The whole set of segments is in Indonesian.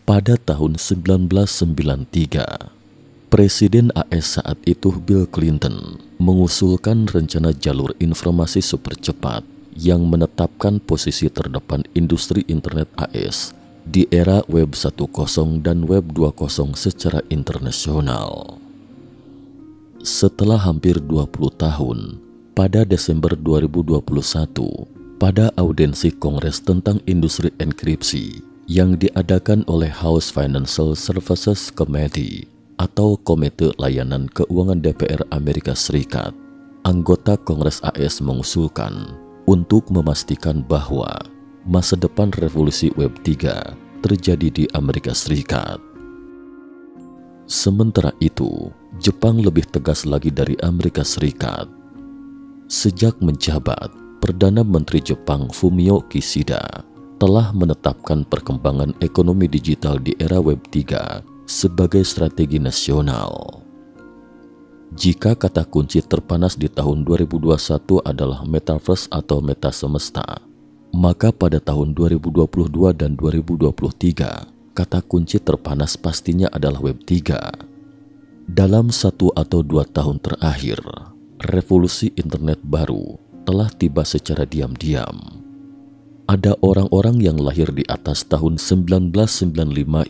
Pada tahun 1993, Presiden AS saat itu Bill Clinton mengusulkan rencana jalur informasi super cepat yang menetapkan posisi terdepan industri internet AS di era Web 1.0 dan Web 2.0 secara internasional. Setelah hampir 20 tahun, pada Desember 2021, pada audensi Kongres tentang Industri Enkripsi yang diadakan oleh House Financial Services Committee atau Komite Layanan Keuangan DPR Amerika Serikat, anggota Kongres AS mengusulkan untuk memastikan bahwa masa depan revolusi Web 3 terjadi di Amerika Serikat. Sementara itu, Jepang lebih tegas lagi dari Amerika Serikat. Sejak menjabat, Perdana Menteri Jepang Fumio Kishida telah menetapkan perkembangan ekonomi digital di era Web 3 sebagai strategi nasional. Jika kata kunci terpanas di tahun 2021 adalah metaverse atau meta semesta, maka pada tahun 2022 dan 2023, kata kunci terpanas pastinya adalah Web 3. Dalam 1 atau 2 tahun terakhir, revolusi internet baru telah tiba secara diam-diam. Ada orang-orang yang lahir di atas tahun 1995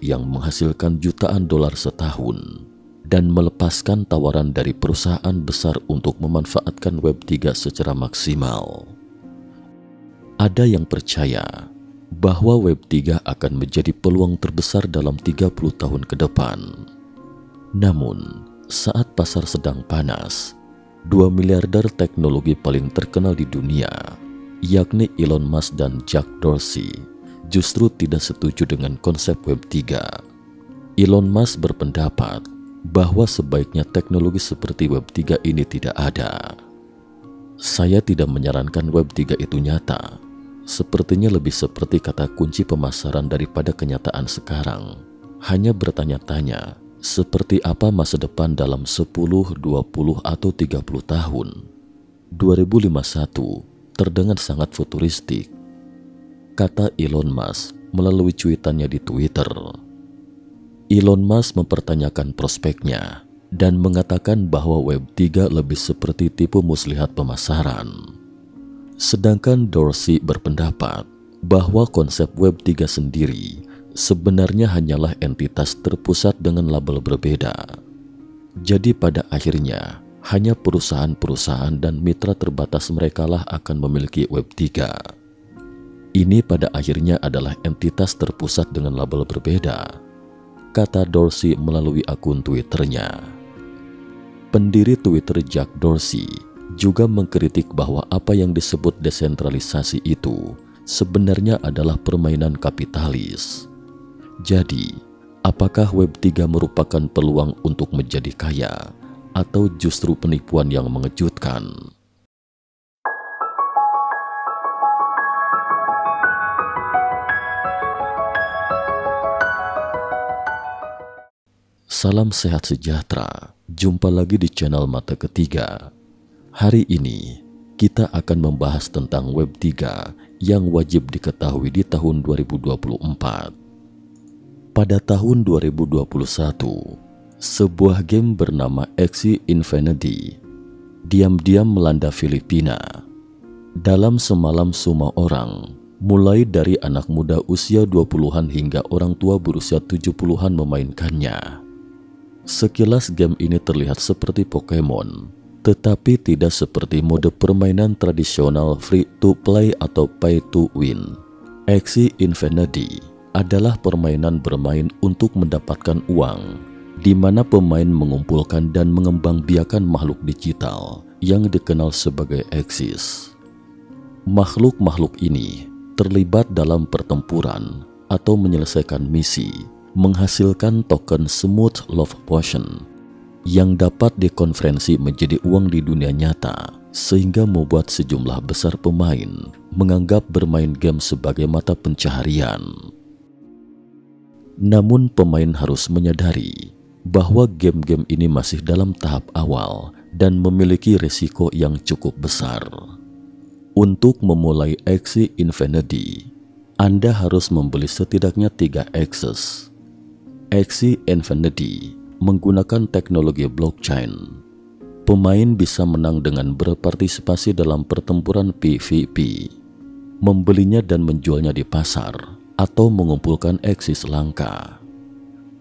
yang menghasilkan jutaan dolar setahun dan melepaskan tawaran dari perusahaan besar untuk memanfaatkan Web 3 secara maksimal. Ada yang percaya bahwa Web 3 akan menjadi peluang terbesar dalam 30 tahun ke depan. Namun, saat pasar sedang panas, 2 miliarder teknologi paling terkenal di dunia, yakni Elon Musk dan Jack Dorsey, justru tidak setuju dengan konsep Web 3. Elon Musk berpendapat bahwa sebaiknya teknologi seperti Web 3 ini tidak ada. Saya tidak menyarankan Web 3 itu nyata. Sepertinya lebih seperti kata kunci pemasaran daripada kenyataan sekarang. Hanya bertanya-tanya, seperti apa masa depan dalam 10, 20, atau 30 tahun? 2051 terdengar sangat futuristik, kata Elon Musk melalui cuitannya di Twitter. Elon Musk mempertanyakan prospeknya dan mengatakan bahwa Web 3 lebih seperti tipu muslihat pemasaran. Sedangkan Dorsey berpendapat bahwa konsep Web 3 sendiri sebenarnya hanyalah entitas terpusat dengan label berbeda. Jadi pada akhirnya, hanya perusahaan-perusahaan dan mitra terbatas merekalah akan memiliki Web 3. Ini pada akhirnya adalah entitas terpusat dengan label berbeda, kata Dorsey melalui akun Twitternya. Pendiri Twitter Jack Dorsey juga mengkritik bahwa apa yang disebut desentralisasi itu sebenarnya adalah permainan kapitalis. Jadi, apakah Web 3 merupakan peluang untuk menjadi kaya atau justru penipuan yang mengejutkan? Salam sehat sejahtera, jumpa lagi di channel Mata Ketiga. Hari ini kita akan membahas tentang Web 3 yang wajib diketahui di tahun 2024. Pada tahun 2021, sebuah game bernama Axie Infinity diam-diam melanda Filipina. Dalam semalam semua orang, mulai dari anak muda usia 20-an hingga orang tua berusia 70-an memainkannya. Sekilas game ini terlihat seperti Pokemon, tetapi tidak seperti mode permainan tradisional free to play atau pay to win. Axie Infinity adalah permainan bermain untuk mendapatkan uang, di mana pemain mengumpulkan dan mengembangbiakan makhluk digital yang dikenal sebagai Axies. Makhluk-makhluk ini terlibat dalam pertempuran atau menyelesaikan misi, menghasilkan token Smooth Love Potion yang dapat dikonversi menjadi uang di dunia nyata, sehingga membuat sejumlah besar pemain menganggap bermain game sebagai mata pencaharian. Namun pemain harus menyadari bahwa game-game ini masih dalam tahap awal dan memiliki risiko yang cukup besar. Untuk memulai Axie Infinity, Anda harus membeli setidaknya 3 Axes, Axie Infinity menggunakan teknologi blockchain. Pemain bisa menang dengan berpartisipasi dalam pertempuran PvP, membelinya dan menjualnya di pasar, atau mengumpulkan Axie langka.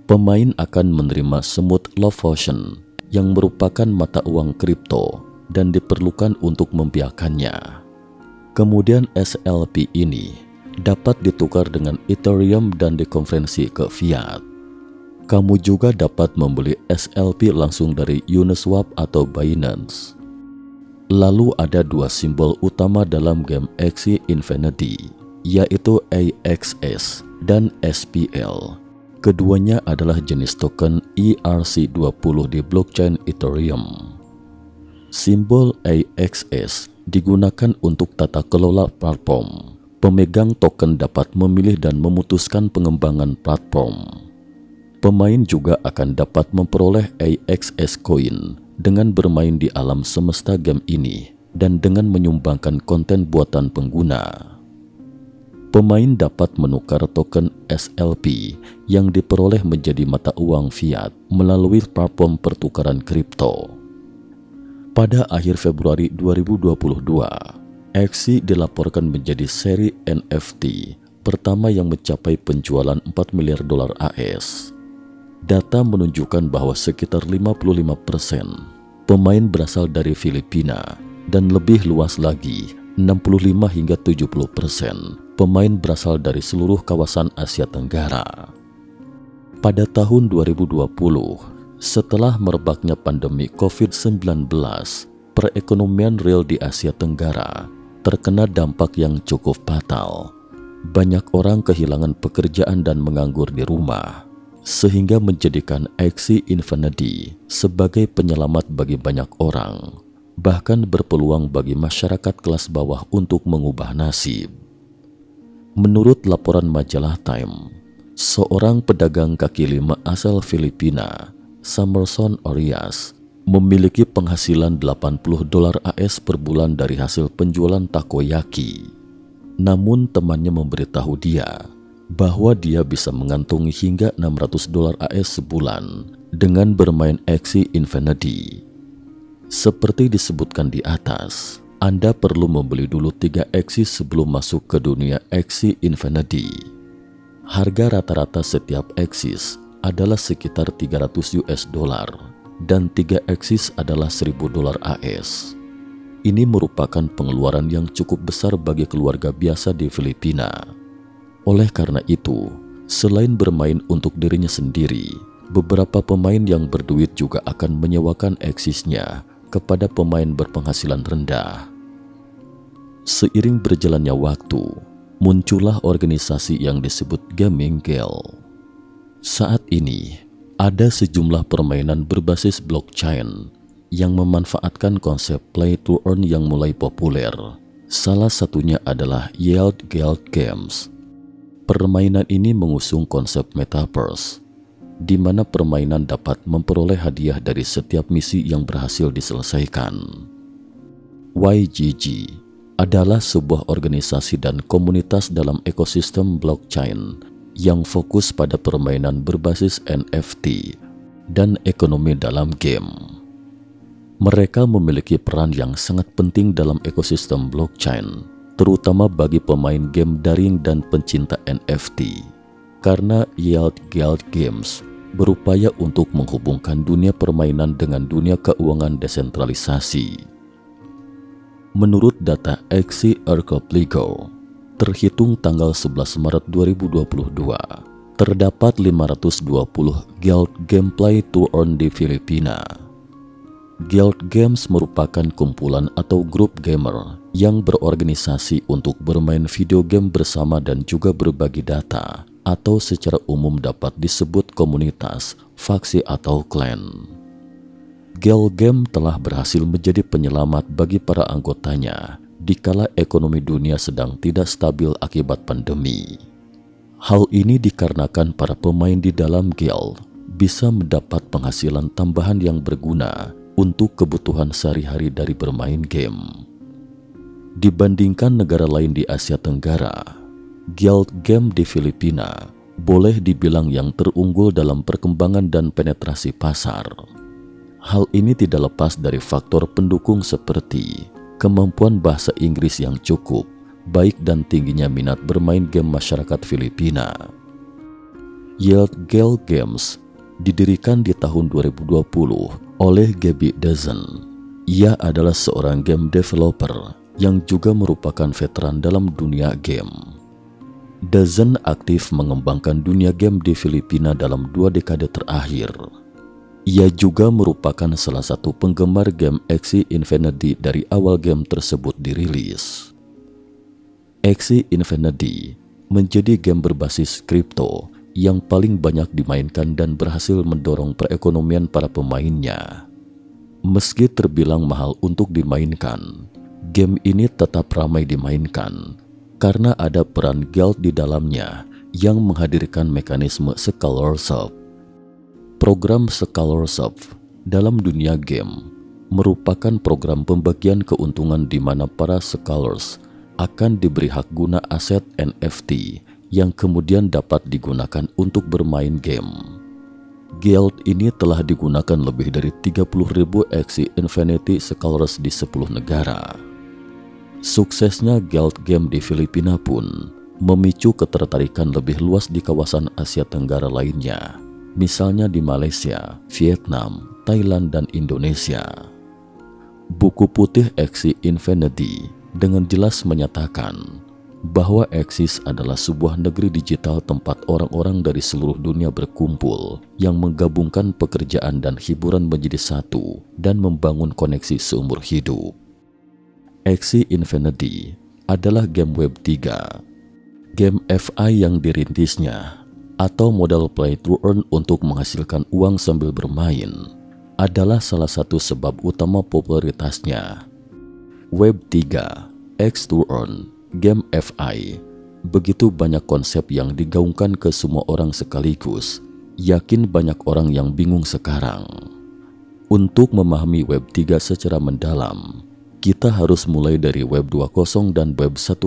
Pemain akan menerima semut Love Potion yang merupakan mata uang kripto dan diperlukan untuk membiarkannya. Kemudian SLP ini dapat ditukar dengan Ethereum dan dikonversi ke fiat. Kamu juga dapat membeli SLP langsung dari Uniswap atau Binance. Lalu ada dua simbol utama dalam game Axie Infinity, yaitu AXS dan SPL. Keduanya adalah jenis token ERC20 di blockchain Ethereum. Simbol AXS digunakan untuk tata kelola platform. Pemegang token dapat memilih dan memutuskan pengembangan platform. Pemain juga akan dapat memperoleh AXS Coin dengan bermain di alam semesta game ini dan dengan menyumbangkan konten buatan pengguna. Pemain dapat menukar token SLP yang diperoleh menjadi mata uang fiat melalui platform pertukaran kripto. Pada akhir Februari 2022, Axie dilaporkan menjadi seri NFT pertama yang mencapai penjualan $4 miliar AS. Data menunjukkan bahwa sekitar 55% pemain berasal dari Filipina dan lebih luas lagi 65 hingga 70% pemain berasal dari seluruh kawasan Asia Tenggara. Pada tahun 2020, setelah merebaknya pandemi COVID-19, perekonomian real di Asia Tenggara terkena dampak yang cukup fatal. Banyak orang kehilangan pekerjaan dan menganggur di rumah, sehingga menjadikan Axie Infinity sebagai penyelamat bagi banyak orang, bahkan berpeluang bagi masyarakat kelas bawah untuk mengubah nasib. Menurut laporan majalah Time, seorang pedagang kaki lima asal Filipina, Summerson Orias, memiliki penghasilan $80 AS per bulan dari hasil penjualan takoyaki. Namun temannya memberitahu dia bahwa dia bisa mengantongi hingga $600 AS sebulan dengan bermain Axie Infinity. Seperti disebutkan di atas, Anda perlu membeli dulu 3 Axie sebelum masuk ke dunia Axie Infinity. Harga rata-rata setiap Axie adalah sekitar $300 dan 3 Axie adalah $1.000 AS. Ini merupakan pengeluaran yang cukup besar bagi keluarga biasa di Filipina. Oleh karena itu, selain bermain untuk dirinya sendiri, beberapa pemain yang berduit juga akan menyewakan Axie-nya kepada pemain berpenghasilan rendah. Seiring berjalannya waktu, muncullah organisasi yang disebut Gaming Guild. Saat ini, ada sejumlah permainan berbasis blockchain yang memanfaatkan konsep play to earn yang mulai populer. Salah satunya adalah Yield Guild Games. Permainan ini mengusung konsep metaverse, di mana permainan dapat memperoleh hadiah dari setiap misi yang berhasil diselesaikan. YGG adalah sebuah organisasi dan komunitas dalam ekosistem blockchain yang fokus pada permainan berbasis NFT dan ekonomi dalam game. Mereka memiliki peran yang sangat penting dalam ekosistem blockchain, terutama bagi pemain game daring dan pencinta NFT, karena Yield Guild Games berupaya untuk menghubungkan dunia permainan dengan dunia keuangan desentralisasi. Menurut data Axie Archipelago, terhitung tanggal 11 Maret 2022, terdapat 520 guild gameplay to earn di Filipina. Guild Games merupakan kumpulan atau grup gamer yang berorganisasi untuk bermain video game bersama dan juga berbagi data, atau secara umum dapat disebut komunitas, faksi atau klan. Guild Game telah berhasil menjadi penyelamat bagi para anggotanya dikala ekonomi dunia sedang tidak stabil akibat pandemi. Hal ini dikarenakan para pemain di dalam guild bisa mendapat penghasilan tambahan yang berguna untuk kebutuhan sehari-hari dari bermain game. Dibandingkan negara lain di Asia Tenggara, Guild Game di Filipina boleh dibilang yang terunggul dalam perkembangan dan penetrasi pasar. Hal ini tidak lepas dari faktor pendukung seperti kemampuan bahasa Inggris yang cukup, baik dan tingginya minat bermain game masyarakat Filipina. Yield Gale Games didirikan di tahun 2020 oleh Gabby Dazan. Ia adalah seorang game developer yang juga merupakan veteran dalam dunia game. Dazan aktif mengembangkan dunia game di Filipina dalam 2 dekade terakhir. Ia juga merupakan salah satu penggemar game Axie Infinity dari awal game tersebut dirilis. Axie Infinity menjadi game berbasis kripto yang paling banyak dimainkan dan berhasil mendorong perekonomian para pemainnya. Meski terbilang mahal untuk dimainkan, game ini tetap ramai dimainkan karena ada peran guild di dalamnya yang menghadirkan mekanisme scholarship. Program scholarship dalam dunia game merupakan program pembagian keuntungan di mana para scholars akan diberi hak guna aset NFT yang kemudian dapat digunakan untuk bermain game. Guild ini telah digunakan lebih dari 30.000 Axie Infinity Scholars di 10 negara. Suksesnya Guild game di Filipina pun memicu ketertarikan lebih luas di kawasan Asia Tenggara lainnya, misalnya di Malaysia, Vietnam, Thailand, dan Indonesia. Buku putih Axie Infinity dengan jelas menyatakan bahwa Axis adalah sebuah negeri digital tempat orang-orang dari seluruh dunia berkumpul yang menggabungkan pekerjaan dan hiburan menjadi satu dan membangun koneksi seumur hidup. Axie Infinity adalah game Web 3, game FI yang dirintisnya atau model play to earn untuk menghasilkan uang sambil bermain adalah salah satu sebab utama popularitasnya. Web 3, X to earn, game FI, begitu banyak konsep yang digaungkan ke semua orang sekaligus. Yakin banyak orang yang bingung sekarang. Untuk memahami Web 3 secara mendalam, kita harus mulai dari Web 2.0 dan Web 1.0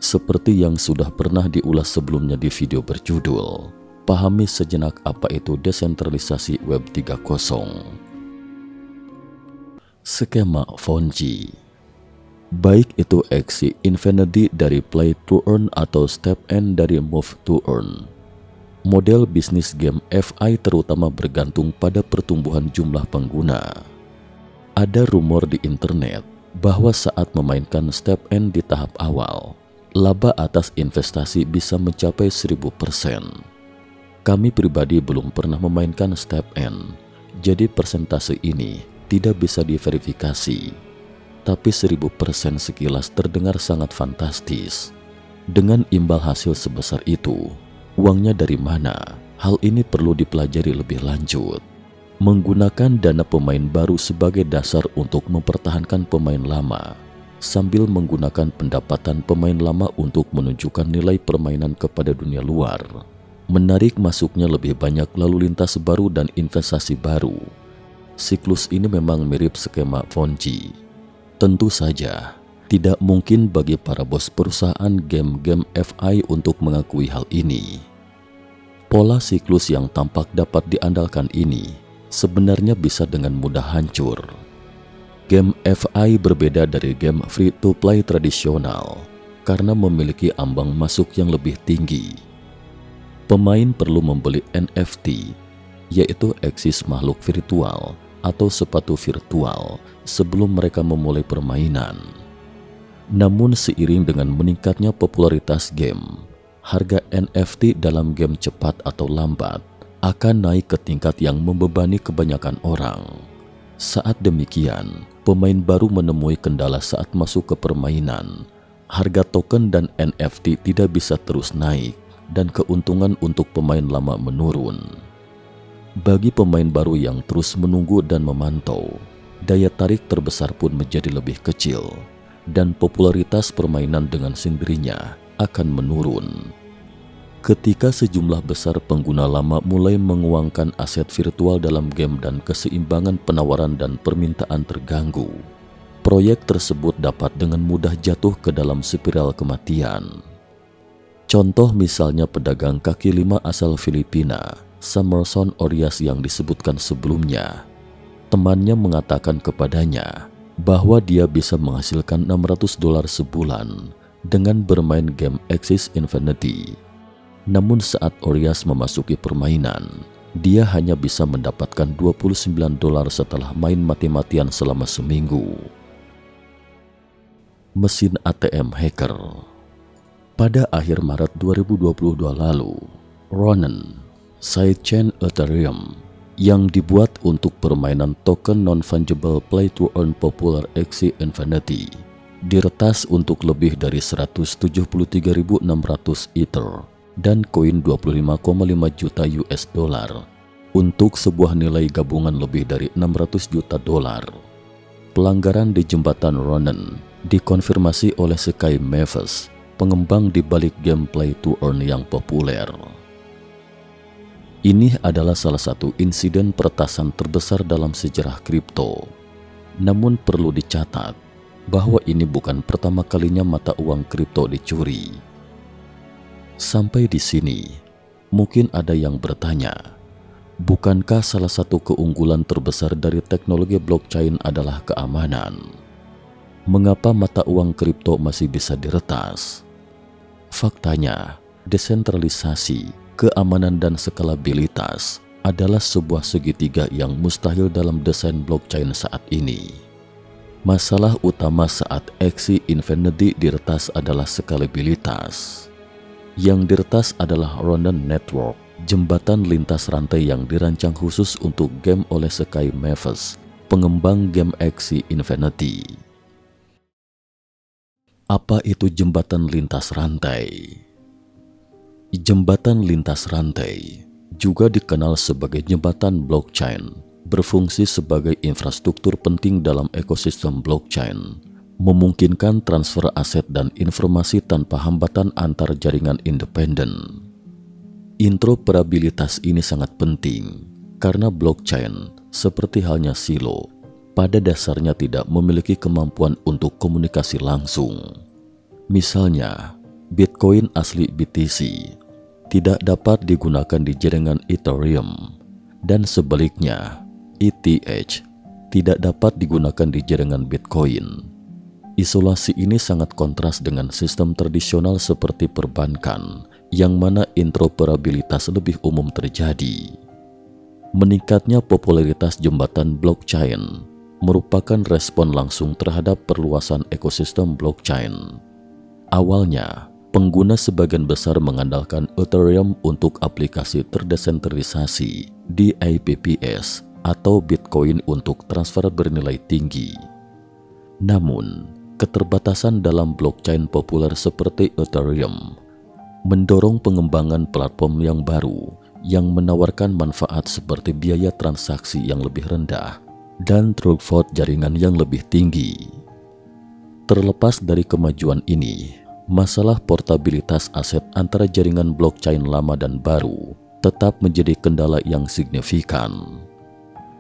seperti yang sudah pernah diulas sebelumnya di video berjudul Pahami Sejenak Apa Itu Desentralisasi Web 3.0. Skema Ponzi, baik itu Axie Infinity dari Play to Earn atau Step N dari Move to Earn. Model bisnis game FI terutama bergantung pada pertumbuhan jumlah pengguna. Ada rumor di internet bahwa saat memainkan Step N di tahap awal, laba atas investasi bisa mencapai 1000%. Kami pribadi belum pernah memainkan Step N, jadi persentase ini tidak bisa diverifikasi. Tapi 1000% sekilas terdengar sangat fantastis. Dengan imbal hasil sebesar itu, uangnya dari mana? Hal ini perlu dipelajari lebih lanjut. Menggunakan dana pemain baru sebagai dasar untuk mempertahankan pemain lama, sambil menggunakan pendapatan pemain lama untuk menunjukkan nilai permainan kepada dunia luar, menarik masuknya lebih banyak lalu lintas baru dan investasi baru. Siklus ini memang mirip skema Ponzi. Tentu saja, tidak mungkin bagi para bos perusahaan game-game FI untuk mengakui hal ini. Pola siklus yang tampak dapat diandalkan ini sebenarnya bisa dengan mudah hancur. Game FI berbeda dari game free-to-play tradisional karena memiliki ambang masuk yang lebih tinggi. Pemain perlu membeli NFT, yaitu eksis makhluk virtual atau sepatu virtual sebelum mereka memulai permainan. Namun seiring dengan meningkatnya popularitas game, harga NFT dalam game cepat atau lambat akan naik ke tingkat yang membebani kebanyakan orang. Saat demikian, pemain baru menemui kendala saat masuk ke permainan. Harga token dan NFT tidak bisa terus naik dan keuntungan untuk pemain lama menurun. Bagi pemain baru yang terus menunggu dan memantau, daya tarik terbesar pun menjadi lebih kecil dan popularitas permainan dengan sendirinya akan menurun. Ketika sejumlah besar pengguna lama mulai menguangkan aset virtual dalam game dan keseimbangan penawaran dan permintaan terganggu, proyek tersebut dapat dengan mudah jatuh ke dalam spiral kematian. Contoh misalnya pedagang kaki lima asal Filipina, Summerson Orias yang disebutkan sebelumnya. Temannya mengatakan kepadanya bahwa dia bisa menghasilkan $600 sebulan dengan bermain game Axis Infinity. Namun saat Orias memasuki permainan, dia hanya bisa mendapatkan $29 setelah main mati-matian selama seminggu. Mesin ATM hacker. Pada akhir Maret 2022 lalu, Ronin, sidechain Ethereum yang dibuat untuk permainan token non-fungible play-to-earn popular Axie Infinity, diretas untuk lebih dari 173.600 Ether dan koin 25,5 juta US dollar untuk sebuah nilai gabungan lebih dari $600 juta. Pelanggaran di jembatan Ronin dikonfirmasi oleh Sky Mavis, pengembang di balik game play to earn yang populer. Ini adalah salah satu insiden peretasan terbesar dalam sejarah kripto. Namun perlu dicatat bahwa ini bukan pertama kalinya mata uang kripto dicuri. Sampai di sini, mungkin ada yang bertanya, bukankah salah satu keunggulan terbesar dari teknologi blockchain adalah keamanan? Mengapa mata uang kripto masih bisa diretas? Faktanya, desentralisasi, keamanan dan skalabilitas adalah sebuah segitiga yang mustahil dalam desain blockchain saat ini. Masalah utama saat Axie Infinity diretas adalah skalabilitas. Yang diretas adalah Ronin Network, jembatan lintas rantai yang dirancang khusus untuk game oleh Sky Mavis, pengembang game Axie Infinity. Apa itu jembatan lintas rantai? Jembatan lintas rantai, juga dikenal sebagai jembatan blockchain, berfungsi sebagai infrastruktur penting dalam ekosistem blockchain, memungkinkan transfer aset dan informasi tanpa hambatan antar jaringan independen. Interoperabilitas ini sangat penting karena blockchain, seperti halnya silo, pada dasarnya tidak memiliki kemampuan untuk komunikasi langsung. Misalnya, Bitcoin asli BTC tidak dapat digunakan di jaringan Ethereum, dan sebaliknya, ETH tidak dapat digunakan di jaringan Bitcoin. Isolasi ini sangat kontras dengan sistem tradisional seperti perbankan, yang mana interoperabilitas lebih umum terjadi. Meningkatnya popularitas jembatan blockchain merupakan respon langsung terhadap perluasan ekosistem blockchain. Awalnya, pengguna sebagian besar mengandalkan Ethereum untuk aplikasi terdesentralisasi di IPPS atau Bitcoin untuk transfer bernilai tinggi. Namun, keterbatasan dalam blockchain populer seperti Ethereum mendorong pengembangan platform yang baru yang menawarkan manfaat seperti biaya transaksi yang lebih rendah dan throughput jaringan yang lebih tinggi. Terlepas dari kemajuan ini, masalah portabilitas aset antara jaringan blockchain lama dan baru tetap menjadi kendala yang signifikan.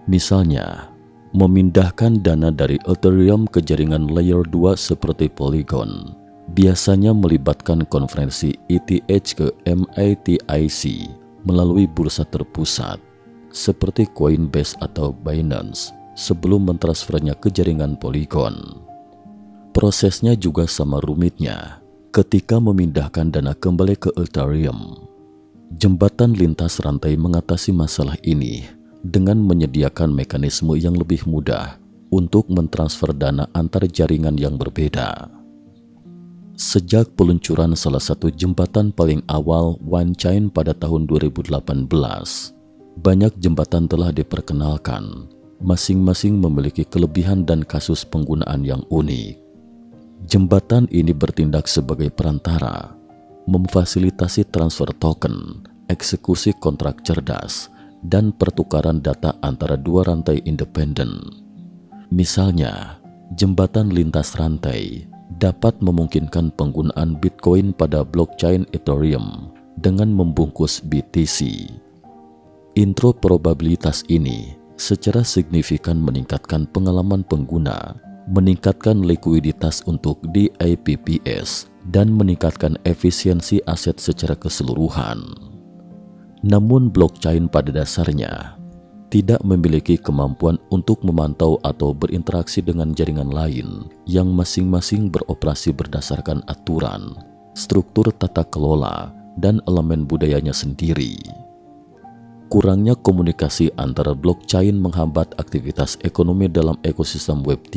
Misalnya, memindahkan dana dari Ethereum ke jaringan layer 2 seperti Polygon biasanya melibatkan konversi ETH ke MATIC melalui bursa terpusat seperti Coinbase atau Binance sebelum mentransfernya ke jaringan Polygon. Prosesnya juga sama rumitnya ketika memindahkan dana kembali ke Ethereum. Jembatan lintas rantai mengatasi masalah ini dengan menyediakan mekanisme yang lebih mudah untuk mentransfer dana antar jaringan yang berbeda. Sejak peluncuran salah satu jembatan paling awal OneChain pada tahun 2018, banyak jembatan telah diperkenalkan, masing-masing memiliki kelebihan dan kasus penggunaan yang unik. Jembatan ini bertindak sebagai perantara, memfasilitasi transfer token, eksekusi kontrak cerdas, dan pertukaran data antara dua rantai independen. Misalnya, jembatan lintas rantai dapat memungkinkan penggunaan Bitcoin pada blockchain Ethereum dengan membungkus BTC. Interoperabilitas ini secara signifikan meningkatkan pengalaman pengguna meningkatkan likuiditas untuk DApps, dan meningkatkan efisiensi aset secara keseluruhan. Namun blockchain pada dasarnya tidak memiliki kemampuan untuk memantau atau berinteraksi dengan jaringan lain yang masing-masing beroperasi berdasarkan aturan, struktur tata kelola, dan elemen budayanya sendiri. Kurangnya komunikasi antara blockchain menghambat aktivitas ekonomi dalam ekosistem Web3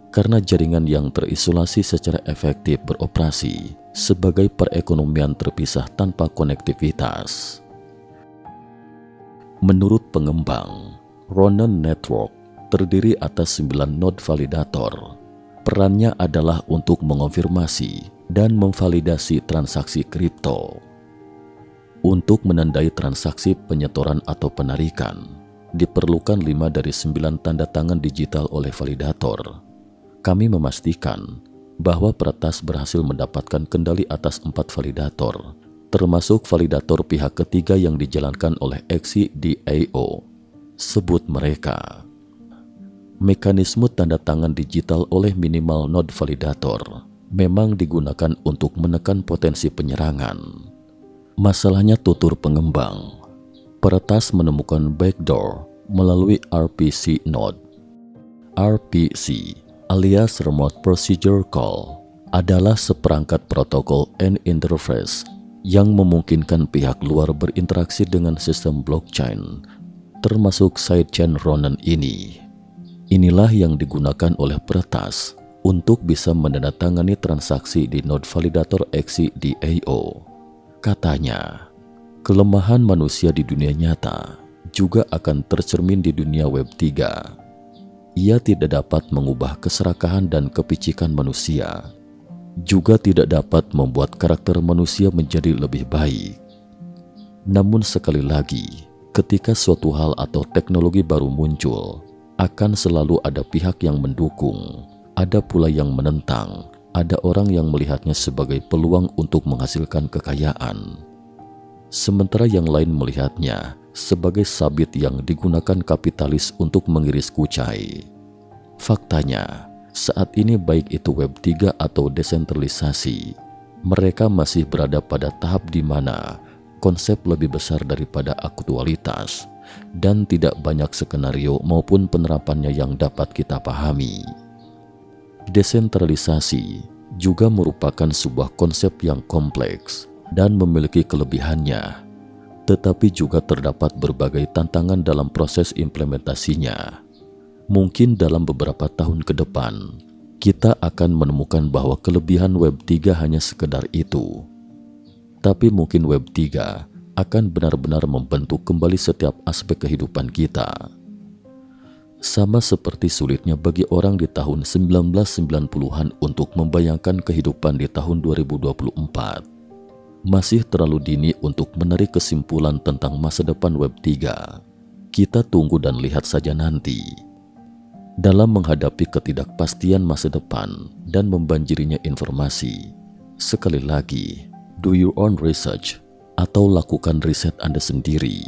karena jaringan yang terisolasi secara efektif beroperasi sebagai perekonomian terpisah tanpa konektivitas. Menurut pengembang, Ronin Network terdiri atas 9 node validator. Perannya adalah untuk mengonfirmasi dan memvalidasi transaksi kripto. Untuk menandai transaksi penyetoran atau penarikan, diperlukan 5 dari 9 tanda tangan digital oleh validator. Kami memastikan bahwa peretas berhasil mendapatkan kendali atas 4 validator, termasuk validator pihak ketiga yang dijalankan oleh XCDAO. Sebut mereka. Mekanisme tanda tangan digital oleh minimal node validator memang digunakan untuk menekan potensi penyerangan. Masalahnya, tutur pengembang, peretas menemukan backdoor melalui RPC node. RPC alias Remote Procedure Call adalah seperangkat protokol and interface yang memungkinkan pihak luar berinteraksi dengan sistem blockchain, termasuk sidechain Ronin ini. Inilah yang digunakan oleh peretas untuk bisa menandatangani transaksi di node validator XCDAO. Katanya, kelemahan manusia di dunia nyata juga akan tercermin di dunia Web3. Ia tidak dapat mengubah keserakahan dan kepicikan manusia, juga tidak dapat membuat karakter manusia menjadi lebih baik. Namun sekali lagi, ketika suatu hal atau teknologi baru muncul, akan selalu ada pihak yang mendukung, ada pula yang menentang, ada orang yang melihatnya sebagai peluang untuk menghasilkan kekayaan. Sementara yang lain melihatnya sebagai sabit yang digunakan kapitalis untuk mengiris kucai. Faktanya, saat ini baik itu Web3 atau desentralisasi, mereka masih berada pada tahap di mana konsep lebih besar daripada aktualitas dan tidak banyak skenario maupun penerapannya yang dapat kita pahami. Desentralisasi juga merupakan sebuah konsep yang kompleks dan memiliki kelebihannya, tetapi juga terdapat berbagai tantangan dalam proses implementasinya. Mungkin dalam beberapa tahun ke depan, kita akan menemukan bahwa kelebihan Web3 hanya sekedar itu. Tapi mungkin Web3 akan benar-benar membentuk kembali setiap aspek kehidupan kita. Sama seperti sulitnya bagi orang di tahun 1990-an untuk membayangkan kehidupan di tahun 2024. Masih terlalu dini untuk menarik kesimpulan tentang masa depan Web3. Kita tunggu dan lihat saja nanti. Dalam menghadapi ketidakpastian masa depan dan membanjirinya informasi, sekali lagi, do your own research atau lakukan riset Anda sendiri.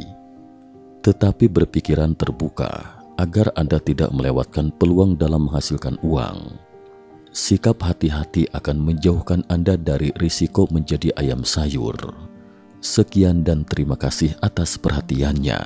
Tetapi berpikiran terbuka agar Anda tidak melewatkan peluang dalam menghasilkan uang. Sikap hati-hati akan menjauhkan Anda dari risiko menjadi ayam sayur. Sekian dan terima kasih atas perhatiannya.